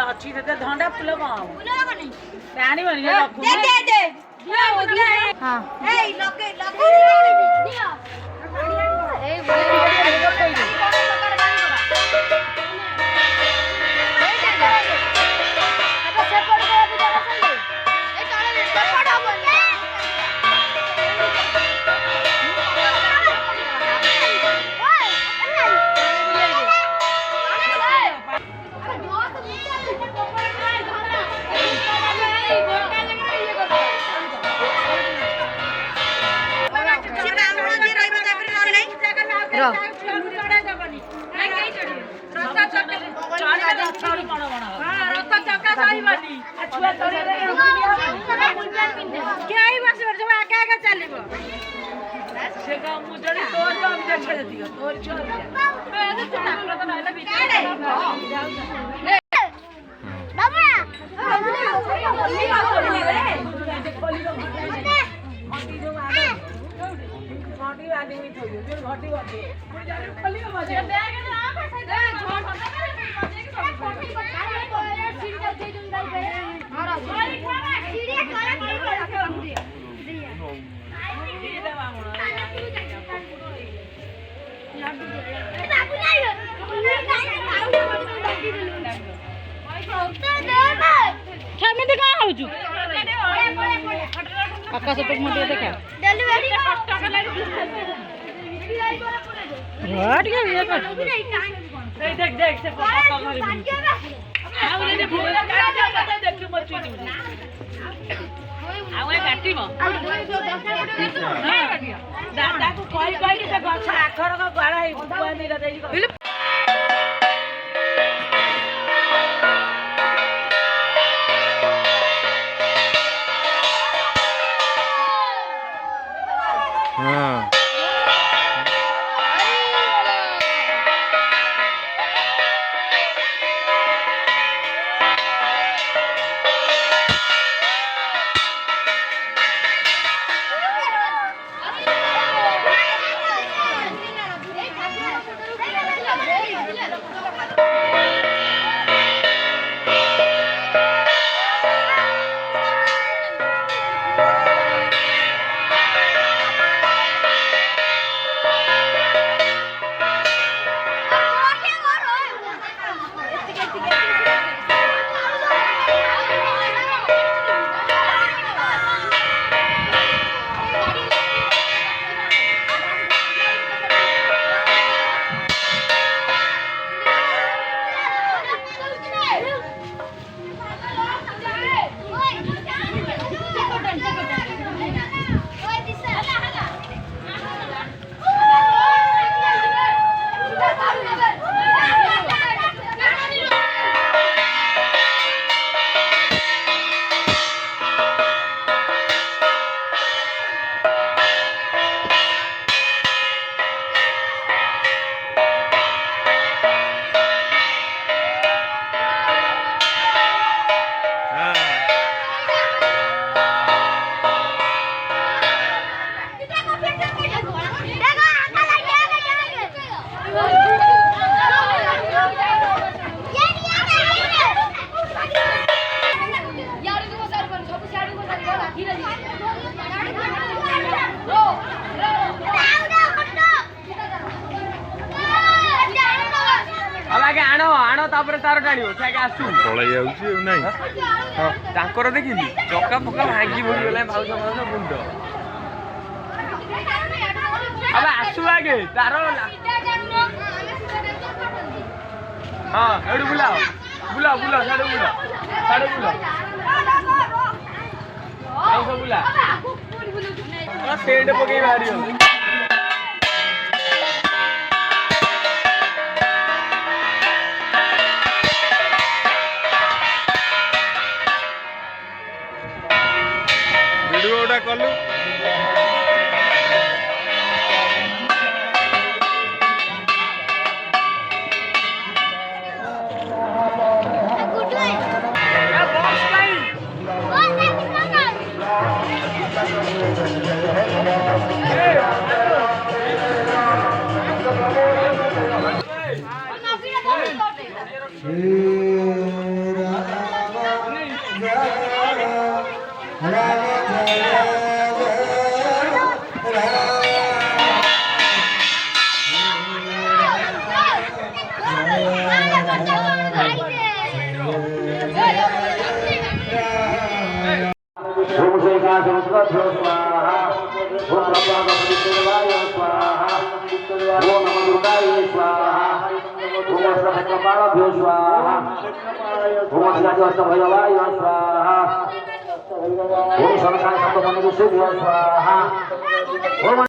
अच्छी से धंडा फूल कौन टाणी बनी आकाश तो मत देखा देख देख से तार टाणी तांकर देखिली चका पका भांगी पड़गला भाज मुंड अब आसु आगे तार हाँ एडू बुला बुला बुला साड़े बुला साड़े बुला बुला सेंट पकई बाहरी वीडियो कलु Hey! गणपतिभ्यो स्वाहा ओम ब्रह्माण्डपतिदेवाय स्वाहा ओम नमो दुर्गाय स्वाहा ओम अष्टभैरवाभ्यो स्वाहा ओम अष्टभैरवाय स्वाहा ओम शनकाय सप्तमणिभ्यो स्वाहा ओम